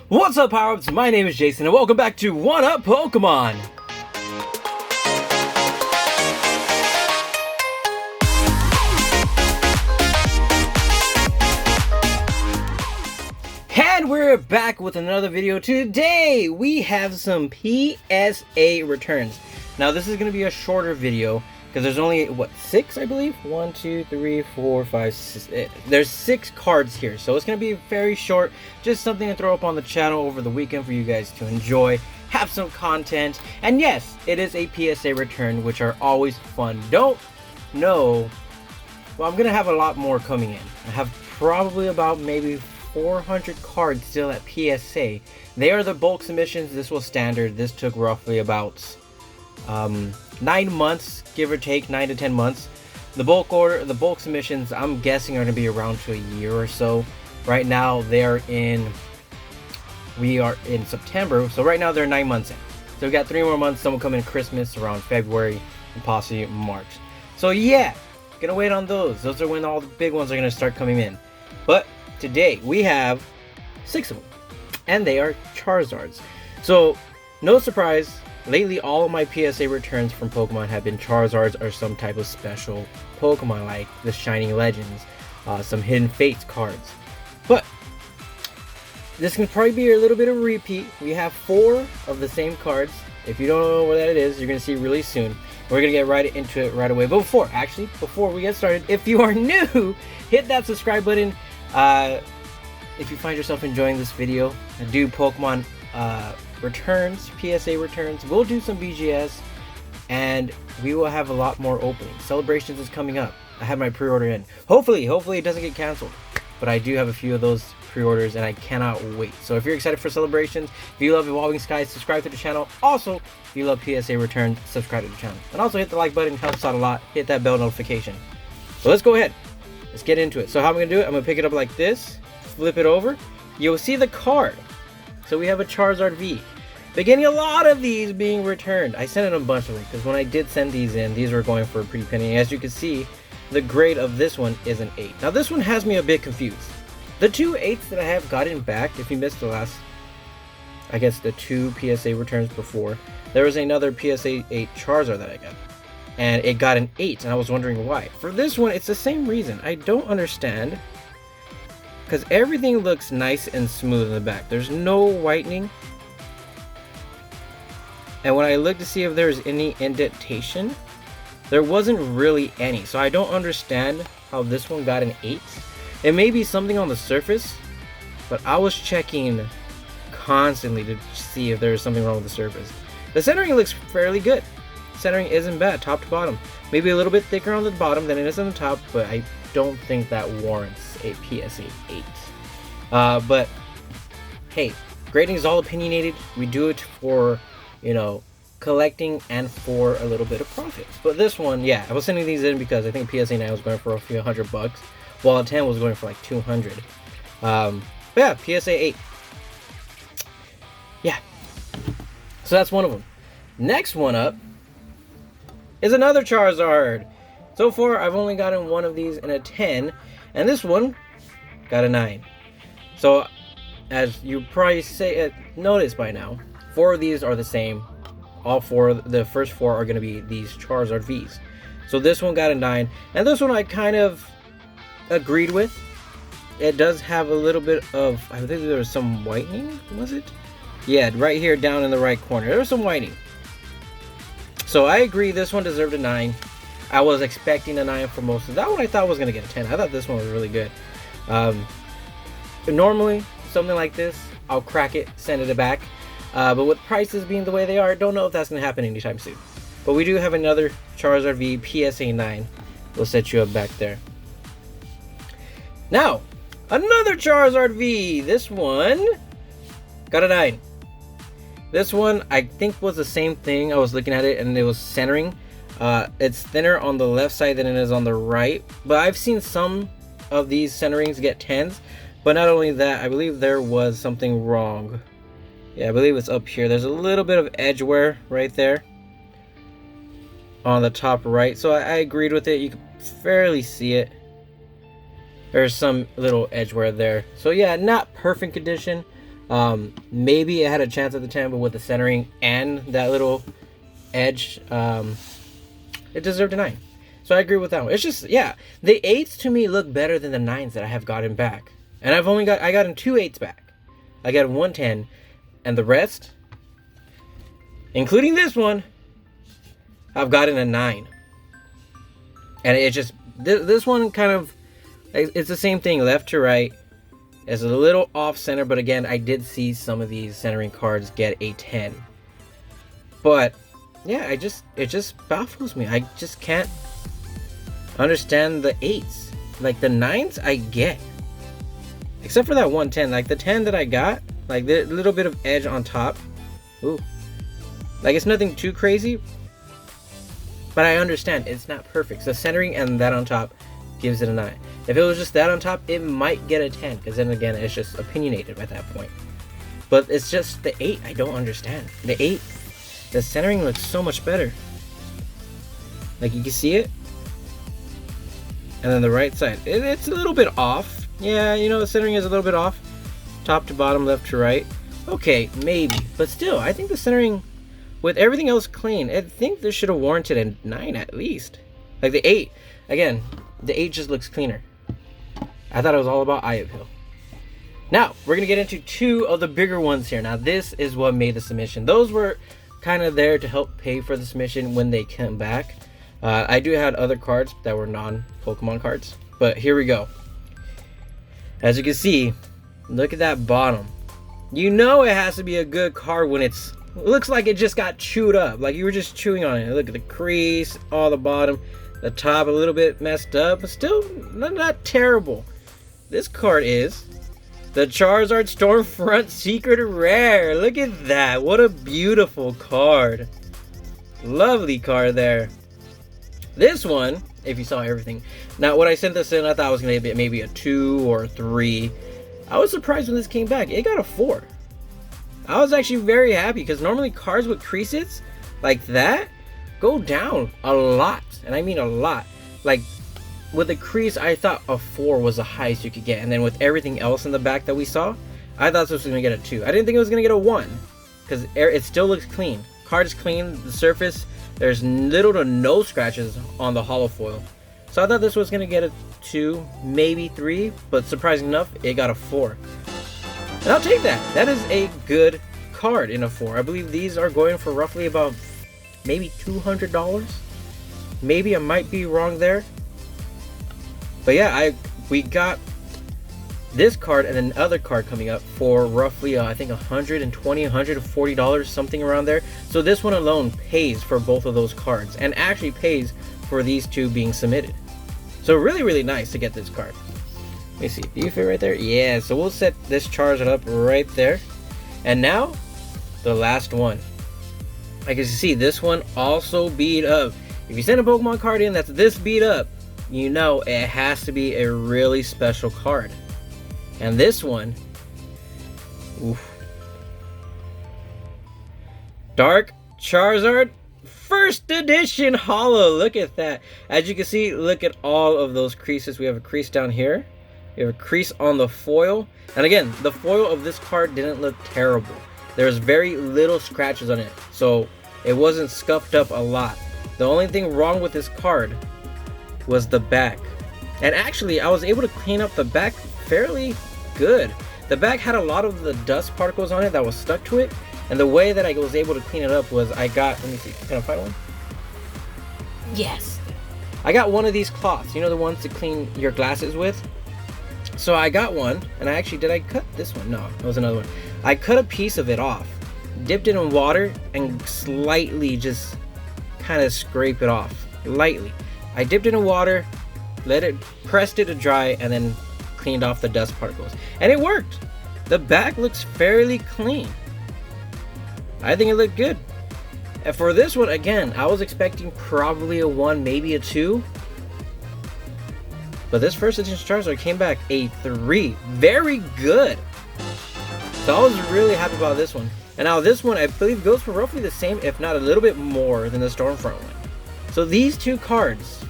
What's up, Power-Ups? My name is Jason, and welcome back to One Up Pokemon! And we're back with another video. Today, we have some PSA returns. Now, this is going to be a shorter video, because there's only, what, 6, I believe? 1, 2, 3, 4, 5, 6. There's 6 cards here, so it's going to be very short. Just something to throw up on the channel over the weekend for you guys to enjoy, have some content. And yes, it is a PSA return, which are always fun. Don't know. Well, I'm going to have a lot more coming in. I have probably about maybe 400 cards still at PSA. They are the bulk submissions. This was standard. This took roughly about 9 months, give or take, 9 to 10 months. The bulk submissions, I'm guessing, are going to be around to a year or so. Right now, we are in September, so right now they're 9 months in. So we got 3 more months. Some will come in Christmas around February and possibly March. So yeah, gonna wait on those. Those are when all the big ones are gonna start coming in. But today we have 6 of them, and they are Charizards. So no surprise. Lately, all of my PSA returns from Pokemon have been Charizards or some type of special Pokemon like the Shining Legends, some Hidden Fates cards. But this can probably be a little bit of a repeat. We have 4 of the same cards. If you don't know what that is, you're going to see really soon. We're going to get right into it right away. But before we get started, if you are new, hit that subscribe button. If you find yourself enjoying this video, I do Pokemon returns, PSA returns. We'll do some BGS, and we will have a lot more openings. Celebrations is coming up. I have my pre-order in. Hopefully it doesn't get canceled. But I do have a few of those pre-orders, and I cannot wait. So if you're excited for celebrations, if you love Evolving Skies, subscribe to the channel. Also, if you love PSA returns, subscribe to the channel. And also hit the like button, helps out a lot. Hit that bell notification. So let's go ahead. Let's get into it. So how I'm going to do it, I'm going to pick it up like this, flip it over. You'll see the card. So we have a Charizard V. Been getting a lot of these being returned. I sent in a bunch of them because when I did send these in, these were going for a pretty penny. As you can see, the grade of this one is an 8. Now this one has me a bit confused. The 2 8s that I have gotten back, if you missed the last, I guess the 2 PSA returns before, there was another PSA 8 Charizard that I got. And it got an 8, and I was wondering why. For this one, it's the same reason. I don't understand. Because everything looks nice and smooth in the back. There's no whitening. And when I looked to see if there's any indentation, there wasn't really any. So I don't understand how this one got an 8. It may be something on the surface, but I was checking constantly to see if there's something wrong with the surface. The centering looks fairly good. Centering isn't bad, top to bottom. Maybe a little bit thicker on the bottom than it is on the top, but I don't think that warrants a PSA 8. But hey, grading is all opinionated. We do it for, collecting and for a little bit of profit. But this one, yeah, I was sending these in because I think PSA 9 was going for a few $100, while a 10 was going for like 200. But yeah, PSA 8. Yeah. So that's one of them. Next one up is another Charizard. So far, I've only gotten one of these in a 10, and this one got a 9. So, as you probably noticed by now, 4 of these are the same. All 4, the first 4 are going to be these Charizard Vs. So this one got a 9, and this one I kind of agreed with. It does have a little bit of, I think there was some whitening, was it? Yeah, right here down in the right corner. There was some whitening. So I agree, this one deserved a 9. I was expecting a 9 for most of that one. I thought was going to get a 10. I thought this one was really good. Normally, something like this, I'll crack it, send it back. But with prices being the way they are, don't know if that's going to happen anytime soon. But we do have another Charizard V PSA 9. We'll set you up back there. Now, another Charizard V. This one got a 9. This one, I think, was the same thing. I was looking at it, and it was centering. It's thinner on the left side than it is on the right. But I've seen some of these centerings get 10s. But not only that, I believe there was something wrong. Yeah, I believe it's up here. There's a little bit of edge wear right there on the top right. So I agreed with it. You can fairly see it. There's some little edge wear there. So yeah, not perfect condition. Maybe it had a chance at the 10, but with the centering and that little edge, it deserved a 9. So I agree with that one. It's just, yeah, the 8s to me look better than the 9s that I have gotten back. And I gotten 2 8s back. I got 1 10, and the rest, including this one, I've gotten a 9. And it just, this one kind of, it's the same thing, left to right. It's a little off center, but again, I did see some of these centering cards get a 10. But yeah, it just baffles me. I just can't understand the 8s. Like the 9s I get. Except for that 110. Like the 10 that I got, like the little bit of edge on top. Ooh. Like it's nothing too crazy. But I understand it's not perfect. So centering and that on top gives it a 9. If it was just that on top, it might get a 10. Because then again, it's just opinionated at that point. But it's just the 8 I don't understand. The 8, the centering looks so much better. Like you can see it. And then the right side, it's a little bit off. Yeah, you know, the centering is a little bit off. Top to bottom, left to right. Okay, maybe. But still, I think the centering, with everything else clean, I think this should have warranted a 9 at least. Like the 8, again, the 8 just looks cleaner. I thought it was all about eye appeal. Now, we're going to get into 2 of the bigger ones here. Now, this is what made the submission. Those were kind of there to help pay for the submission when they came back. I do have other cards that were non-Pokemon cards. But here we go. As you can see, look at that bottom. You know it has to be a good card when it looks like it just got chewed up. Like you were just chewing on it. Look at the crease, all the bottom. The top a little bit messed up, but still not terrible. This card is the Charizard Stormfront Secret Rare. Look at that. What a beautiful card. Lovely card there. This one, if you saw everything. Now, when I sent this in, I thought it was going to be maybe a 2 or a 3. I was surprised when this came back. It got a 4. I was actually very happy because normally cards with creases like that go down a lot. And I mean a lot. Like, with the crease, I thought a 4 was the highest you could get. And then with everything else in the back that we saw, I thought this was going to get a 2. I didn't think it was going to get a 1. Because it still looks clean. Card is clean. The surface, there's little to no scratches on the holo foil. So I thought this was going to get a 2, maybe 3. But surprising enough, it got a 4. And I'll take that. That is a good card in a 4. I believe these are going for roughly about maybe $200. Maybe I might be wrong there. But yeah, we got this card and another card coming up for roughly I think $120, $140, something around there. So this one alone pays for both of those cards and actually pays for these 2 being submitted. So really, really nice to get this card. Let me see, do you fit right there? Yeah, so we'll set this Charizard up right there. And now, the last one. Like you see, this one also beat up. If you send a Pokemon card in that's this beat up, you know it has to be a really special card. And this one, oof. Dark Charizard First Edition Holo. Look at that. As you can see, look at all of those creases. We have a crease down here. We have a crease on the foil. And again, the foil of this card didn't look terrible. There's very little scratches on it. So it wasn't scuffed up a lot. The only thing wrong with this card was the back. And actually, I was able to clean up the back fairly good. The back had a lot of the dust particles on it that was stuck to it. And the way that I was able to clean it up was I got, let me see, can I find one? Yes. I got one of these cloths, you know, the ones to clean your glasses with? So I got one, and did I cut this one? No, it was another one. I cut a piece of it off, dipped it in water, and slightly just kind of scrape it off, lightly. I dipped it in water, pressed it to dry, and then cleaned off the dust particles. And it worked. The back looks fairly clean. I think it looked good. And for this one, again, I was expecting probably a 1, maybe a 2. But this first edition Charizard came back a 3. Very good. So I was really happy about this one. And now this one, I believe, goes for roughly the same, if not a little bit more than the Stormfront one. So these 2 cards,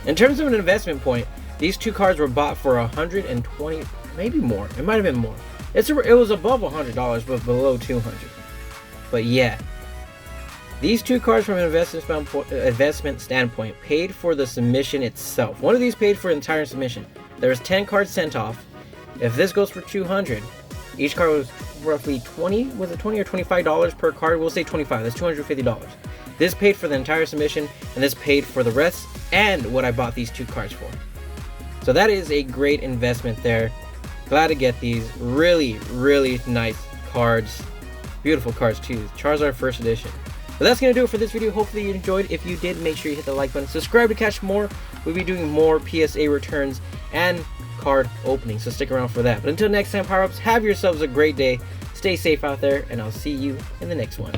in terms of an investment point, these 2 cards were bought for 120, maybe more. It might have been more. It was above $100, but below $200. But yeah, these two cards from an investment standpoint paid for the submission itself. One of these paid for the entire submission. There was 10 cards sent off. If this goes for 200, each card was roughly 20. Was it 20 or $25 per card? We'll say 25. That's $250. This paid for the entire submission, and this paid for the rest and what I bought these two cards for. So that is a great investment there. Glad to get these really, really nice cards. Beautiful cards too. Charizard First Edition. But that's going to do it for this video. Hopefully you enjoyed. If you did, make sure you hit the like button. Subscribe to catch more. We'll be doing more PSA returns and card openings, so stick around for that. But until next time, Power Ups, have yourselves a great day. Stay safe out there, and I'll see you in the next one.